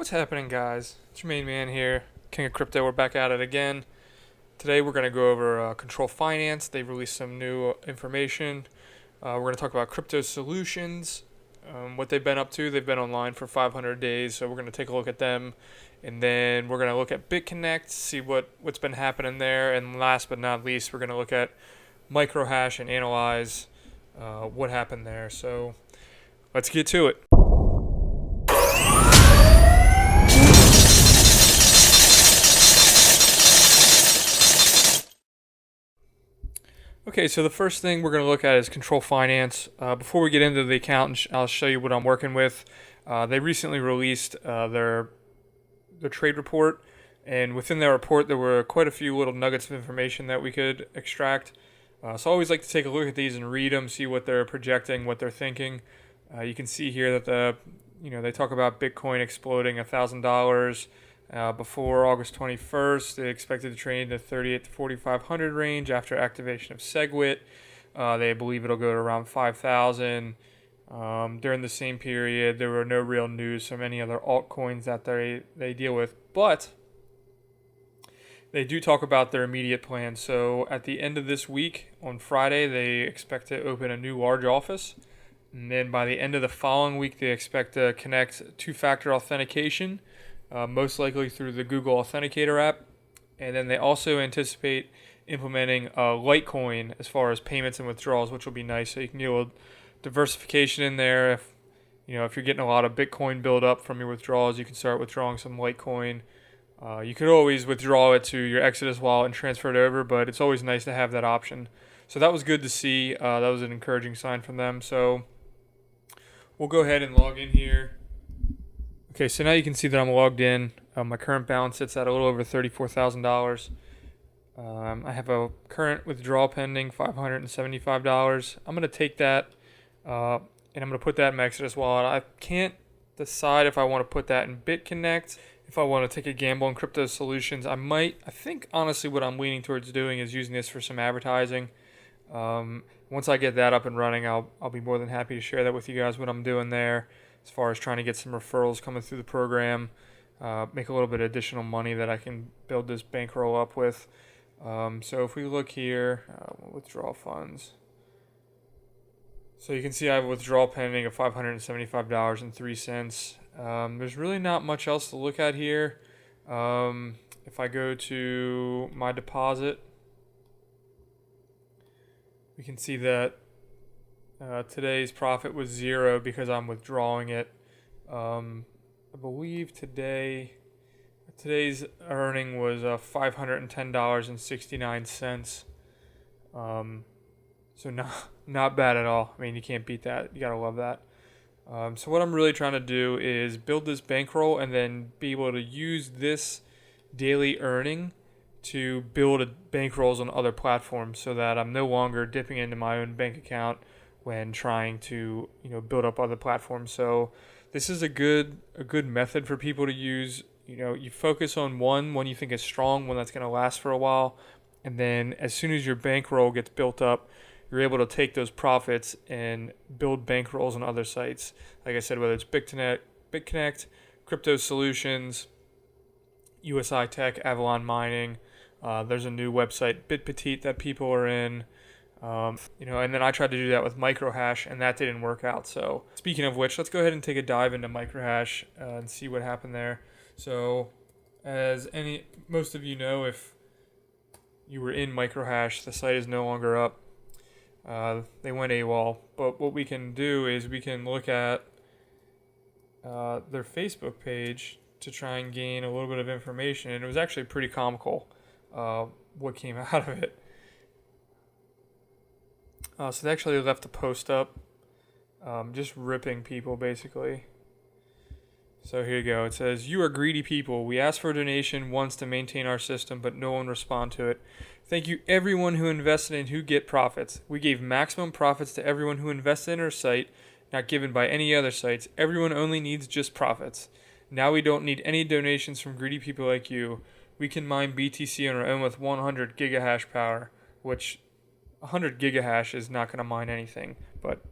What's happening, guys? It's your main man here, King of Crypto. We're back at it again. Today we're going to go over Control Finance. They've released some new information. We're going to talk about Cryptosolutions, what they've been up to. They've been online for 500 days, so we're going to take a look at them. And then we're going to look at Bitconnect, see what's been happening there. And last but not least, we're going to look at MicroHash and analyze what happened there. So let's get to it. Okay, so the first thing we're going to look at is Control Finance. Before we get into the account, I'll show you what I'm working with. They recently released their trade report, and within their report there were quite a few little nuggets of information that we could extract. So I always like to take a look at these and read them, see what they're projecting, what they're thinking. You can see here that they talk about Bitcoin exploding $1,000. Before August 21st, they expected to trade in the 38 to 4,500 range after activation of SegWit. They believe it'll go to around 5,000. During the same period, there were no real news from any other altcoins that they deal with, but they do talk about their immediate plans. So at the end of this week, on Friday, they expect to open a new large office. And then by the end of the following week, they expect to connect two-factor authentication, most likely through the Google Authenticator app. And then they also anticipate implementing Litecoin as far as payments and withdrawals, which will be nice. So you can get a little diversification in there. If you're getting a lot of Bitcoin build up from your withdrawals, you can start withdrawing some Litecoin. You could always withdraw it to your Exodus wallet and transfer it over, but it's always nice to have that option. So that was good to see. That was an encouraging sign from them. So we'll go ahead and log in here. Okay, so now you can see that I'm logged in. My current balance sits at a little over $34,000. I have a current withdrawal pending, $575. I'm going to take that and I'm going to put that in my Exodus wallet. I can't decide if I want to put that in Bitconnect, if I want to take a gamble in Cryptosolutions. I think honestly what I'm leaning towards doing is using this for some advertising. Once I get that up and running, I'll be more than happy to share that with you guys, what I'm doing there as far as trying to get some referrals coming through the program, make a little bit of additional money that I can build this bankroll up with. So if we look here, withdrawal funds. So you can see I have a withdrawal pending of $575.03. There's really not much else to look at here. If I go to my deposit, we can see that today's profit was 0 because I'm withdrawing it. I believe today's earning was $510.69. So not bad at all. I mean, you can't beat that. You gotta love that. So what I'm really trying to do is build this bankroll and then be able to use this daily earning to build bankrolls on other platforms, so that I'm no longer dipping into my own bank account when trying to build up other platforms. So this is a good method for people to use. You focus on one you think is strong, one that's going to last for a while, and then as soon as your bankroll gets built up, you're able to take those profits and build bankrolls on other sites. Like I said, whether it's Bitconnect, Cryptosolutions, USI-TECH, AVALON Mining. There's a new website, BitPetite, that people are in. And then I tried to do that with MicroHash, and that didn't work out. So speaking of which, let's go ahead and take a dive into MicroHash and see what happened there. So as most of you know, if you were in MicroHash, the site is no longer up. They went AWOL. But what we can do is we can look at their Facebook page to try and gain a little bit of information. And it was actually pretty comical what came out of it. So they actually left a post up just ripping people, basically. So here you go. It says, "You are greedy people. We asked for a donation once to maintain our system, but no one responded to it. Thank you everyone who invested and who get profits. We gave maximum profits to everyone who invested in our site, not given by any other sites. Everyone only needs just profits. Now we don't need any donations from greedy people like you. We can mine BTC on our own with 100 gigahash power," which 100 gigahash is not going to mine anything, but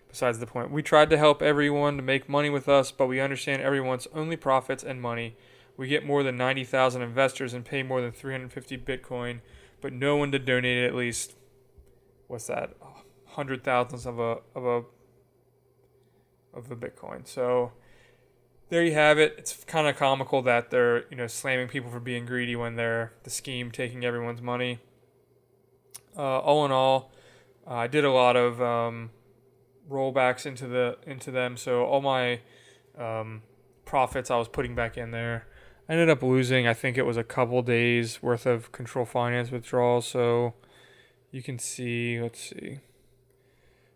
besides the point. We tried to help everyone to make money with us, but we understand everyone wants only profits and money. We get more than 90,000 investors and pay more than 350 Bitcoin, but no one to donate at least, what's that, 100,000 of a Bitcoin. So there you have it. It's kind of comical that they're slamming people for being greedy when they're the scheme taking everyone's money. All in all, I did a lot of rollbacks into them. So all my profits I was putting back in there. I ended up losing, I think it was a couple days worth of control finance withdrawals. So you can see, let's see.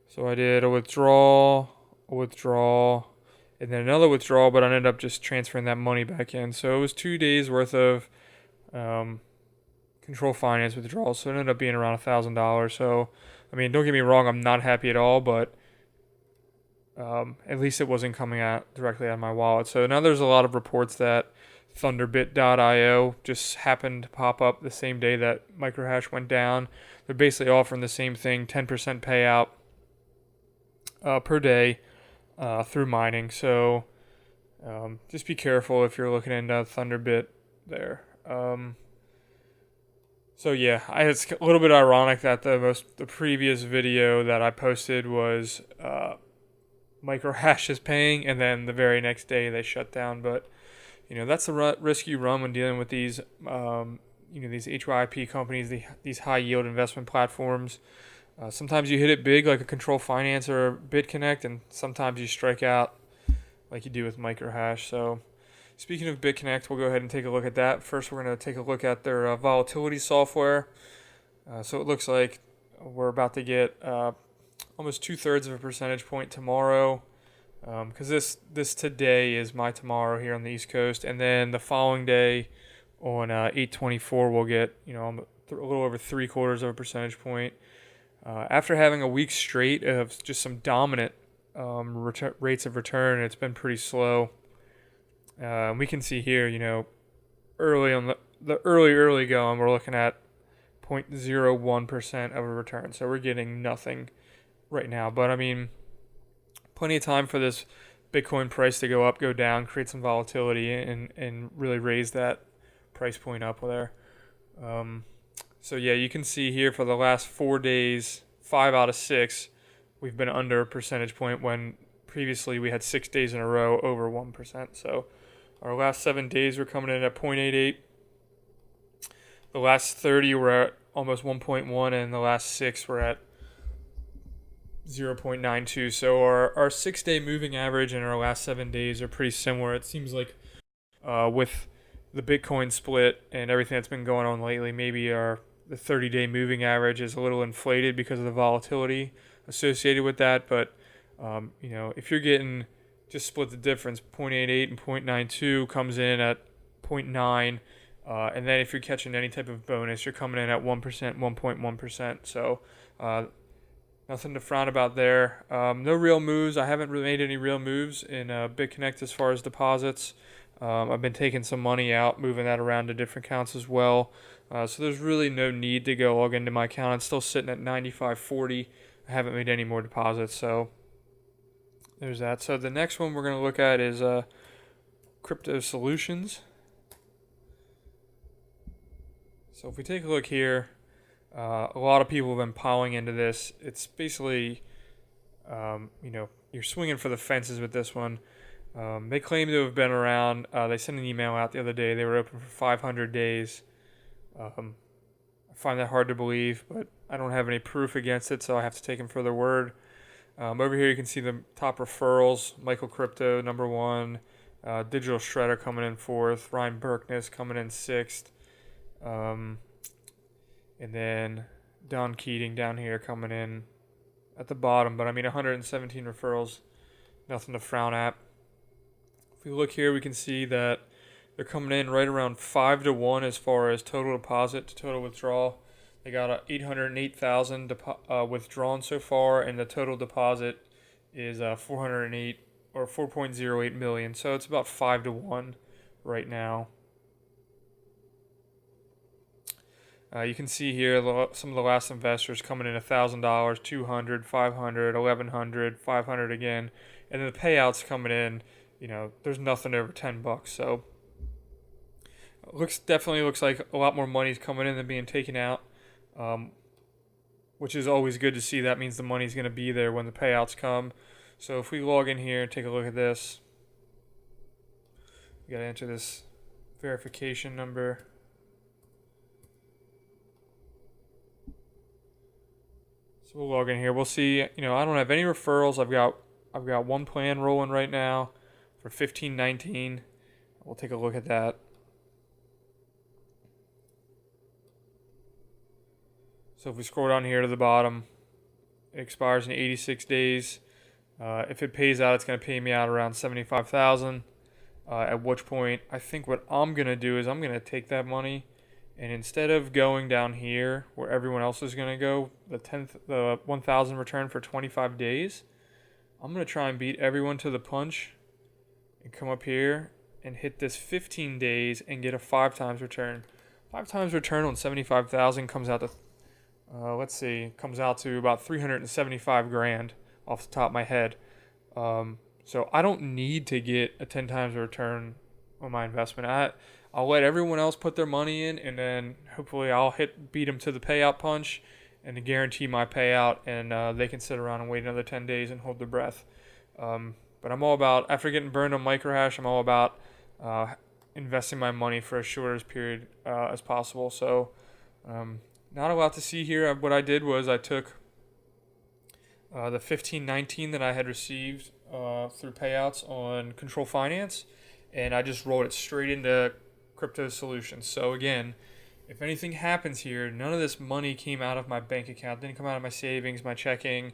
So I did a withdrawal, and then another withdrawal, but I ended up just transferring that money back in. So it was 2 days worth of control finance withdrawals. So it ended up being around $1,000. So, I mean, don't get me wrong, I'm not happy at all, but at least it wasn't coming out directly out of my wallet. So now there's a lot of reports that thunderbit.io just happened to pop up the same day that MicroHash went down. They're basically offering the same thing, 10% payout per day through mining. So just be careful if you're looking into Thunderbit there. So yeah, it's a little bit ironic that the previous video that I posted was MicroHash is paying, and then the very next day they shut down. But that's the risk you run when dealing with these these HYP companies, these high yield investment platforms. Sometimes you hit it big like a control finance or Bitconnect, and sometimes you strike out like you do with MicroHash. So speaking of Bitconnect, we'll go ahead and take a look at that. First, we're going to take a look at their volatility software. So it looks like we're about to get almost 2/3 of a percentage point tomorrow, because this today is my tomorrow here on the East Coast, and then the following day on 8/24 we'll get a little over 3/4 of a percentage point. After having a week straight of just some dominant rates of return, it's been pretty slow. We can see here, early on the early going, we're looking at 0.01% of a return. So we're getting nothing right now. But I mean, plenty of time for this Bitcoin price to go up, go down, create some volatility, and really raise that price point up there. So yeah, you can see here for the last 4 days, 5 out of 6, we've been under a percentage point when previously we had 6 days in a row over 1%. So our last 7 days we're coming in at 0.88. The last 30 we're at almost 1.1, and the last 6 we're at 0.92. So our 6-day moving average and our last 7 days are pretty similar. It seems like with the Bitcoin split and everything that's been going on lately, maybe the 30-day moving average is a little inflated because of the volatility associated with that. But if you're getting, just split the difference, 0.88 and 0.92 comes in at 0.9, and then if you're catching any type of bonus, you're coming in at 1%, 1.1%. So nothing to frown about there. No real moves. I haven't really made any real moves in Bitconnect as far as deposits. I've been taking some money out, moving that around to different accounts as well. So there's really no need to go log into my account. It's still sitting at 95.40. I haven't made any more deposits, so there's that. So the next one we're going to look at is Cryptosolutions. So if we take a look here, a lot of people have been piling into this. It's basically, you're swinging for the fences with this one. They claim to have been around. They sent an email out the other day. They were open for 500 days. I find that hard to believe, but I don't have any proof against it, so I have to take them for their word. Over here you can see the top referrals. Michael Crypto, number 1. Digital Shredder coming in 4th. Ryan Berkness coming in 6th. And then Don Keating down here coming in at the bottom. But I mean, 117 referrals, nothing to frown at. If we look here, we can see that they're coming in right around 5-1 as far as total deposit to total withdrawal. They got 808,000 withdrawn so far, and the total deposit is 408 or 4.08 million. So it's about 5-1 right now. You can see here some of the last investors coming in $1,000, $200, $500, $1,100, $500 again, and then the payouts coming in. There's nothing over $10. So definitely looks like a lot more money is coming in than being taken out, which is always good to see. That means the money's going to be there when the payouts come. So if we log in here and take a look at this, we got to enter this verification number. So we'll log in here. We'll see. I don't have any referrals. I've got one plan rolling right now for 1519. We'll take a look at that. So if we scroll down here to the bottom, it expires in 86 days. If it pays out, it's going to pay me out around $75,000. At which point, I think what I'm going to do is I'm going to take that money, and instead of going down here where everyone else is going to go, the 1,000 return for 25 days, I'm going to try and beat everyone to the punch and come up here and hit this 15 days and get a 5 times return. 5 times return on 75,000 comes out to, comes out to about 375 grand off the top of my head. So I don't need to get a 10 times return on my investment. I'll let everyone else put their money in, and then hopefully I'll beat them to the payout punch and to guarantee my payout, and they can sit around and wait another 10 days and hold their breath. But I'm all about, after getting burned on MicroHash, I'm all about investing my money for as short as period as possible. So not a lot to see here. What I did was I took the 1519 that I had received through payouts on Control Finance, and I just rolled it straight into Cryptosolutions. So again, if anything happens here, none of this money came out of my bank account, didn't come out of my savings, my checking.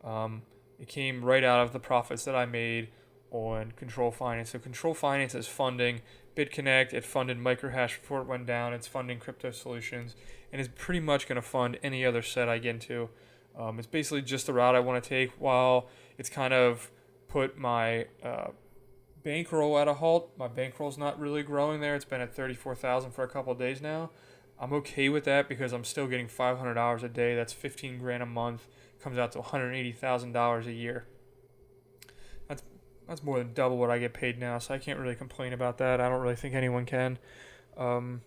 It came right out of the profits that I made on Control Finance. So Control Finance is funding Bitconnect. It funded MicroHash before it went down. It's funding Cryptosolutions, and it's pretty much going to fund any other set I get into. It's basically just the route I want to take. While it's kind of put my bankroll at a halt, my bankroll's not really growing there. It's been at 34,000 for a couple of days now. I'm okay with that because I'm still getting $500 a day. That's 15 grand a month. Comes out to $180,000 a year. That's more than double what I get paid now, so I can't really complain about that. I don't really think anyone can. So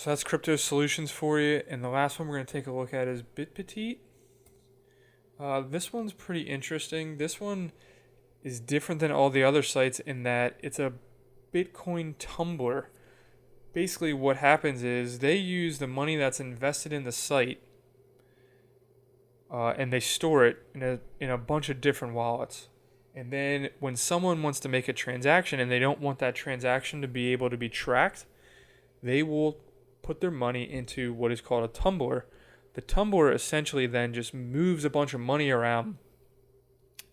that's Cryptosolutions for you. And the last one we're going to take a look at is BitPetite. This one's pretty interesting. This one is different than all the other sites in that it's a Bitcoin Tumbler. Basically what happens is they use the money that's invested in the site and they store it in a bunch of different wallets. And then when someone wants to make a transaction and they don't want that transaction to be able to be tracked, they will put their money into what is called a Tumbler. The Tumbler essentially then just moves a bunch of money around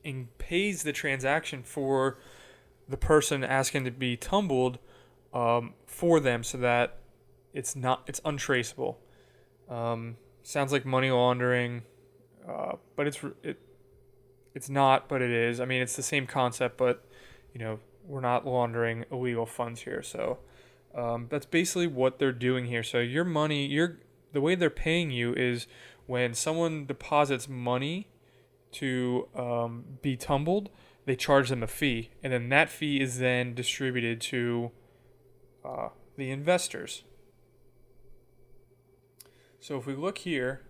and pays the transaction for the person asking to be tumbled for them, so that it's untraceable. Sounds like money laundering, but it's not, but it is. I mean, it's the same concept, but we're not laundering illegal funds here. So that's basically what they're doing here. So your money, the way they're paying you is when someone deposits money to be tumbled, they charge them a fee, and then that fee is then distributed to the investors. So if we look here,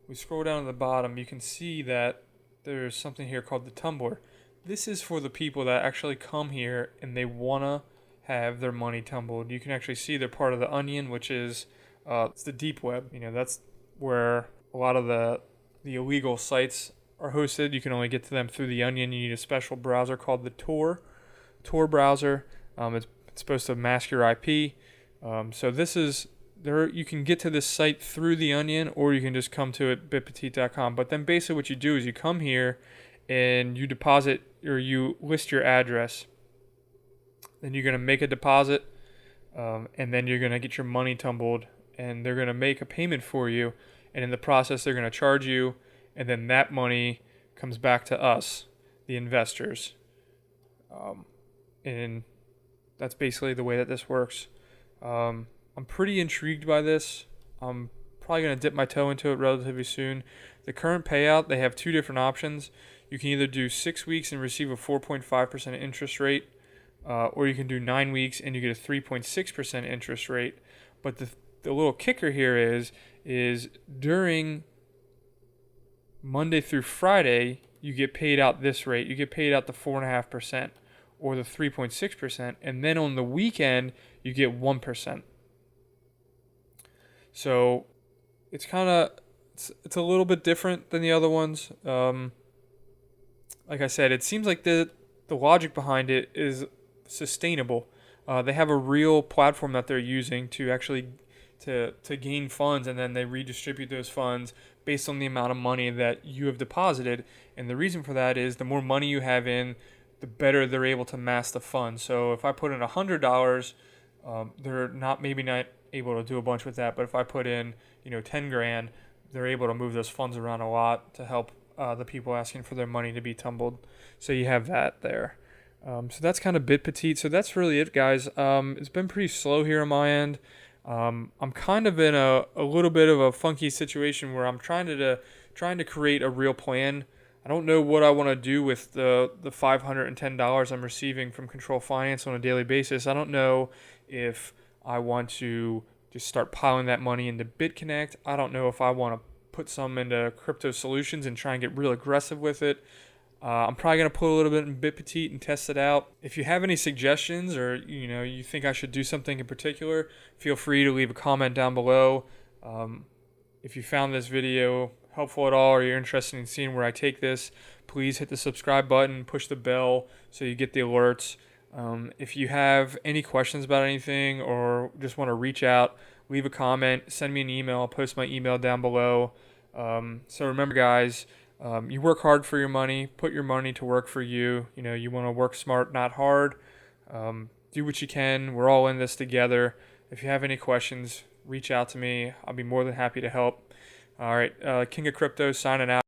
we scroll down to the bottom, you can see that there's something here called the Tumbler. This is for the people that actually come here and they want to have their money tumbled. You can actually see they're part of the Onion, which is it's the deep web. That's where a lot of the illegal sites are hosted. You can only get to them through the Onion. You need a special browser called the Tor browser. It's supposed to mask your IP. So this is there. You can get to this site through the Onion, or you can just come to it bitpetite.com. But then basically what you do is you come here and you deposit, or you list your address. Then you're going to make a deposit, and then you're going to get your money tumbled, and they're going to make a payment for you. And in the process, they're going to charge you, and then that money comes back to us, the investors. And that's basically the way that this works. On I'm pretty intrigued by this. I'm probably going to dip my toe into it relatively soon. The current payout, they have two different options. You can either do 6 weeks and receive a 4.5% interest rate, or you can do 9 weeks and you get a 3.6% interest rate. But the little kicker here is during Monday through Friday, you get paid out this rate. You get paid out the 4.5% or the 3.6%, and then on the weekend, you get 1%. So it's kind of it's a little bit different than the other ones. Like I said, it seems like the logic behind it is sustainable. They have a real platform that they're using to actually to gain funds, and then they redistribute those funds based on the amount of money that you have deposited. And the reason for that is the more money you have in, the better they're able to mass the funds. So if I put in $100, they're maybe not able to do a bunch with that. But if I put in 10 grand, they're able to move those funds around a lot to help the people asking for their money to be tumbled. So you have that there. So that's kind of BitPetite. So that's really it, guys. It's been pretty slow here on my end. I'm kind of in a little bit of a funky situation where I'm trying to create a real plan. I don't know what I want to do with the $510 I'm receiving from Control Finance on a daily basis. I don't know if I want to just start piling that money into Bitconnect. I don't know if I want to put some into Cryptosolutions and try and get real aggressive with it. I'm probably going to put a little bit in BitPetite and test it out. If you have any suggestions or you think I should do something in particular, feel free to leave a comment down below. If you found this video helpful at all or you're interested in seeing where I take this, please hit the subscribe button, push the bell so you get the alerts. If you have any questions about anything or just want to reach out, leave a comment, send me an email. I'll post my email down below. So remember, guys, you work hard for your money. Put your money to work for you. You want to work smart, not hard. Do what you can. We're all in this together. If you have any questions, reach out to me. I'll be more than happy to help. All right, King of Crypto signing out.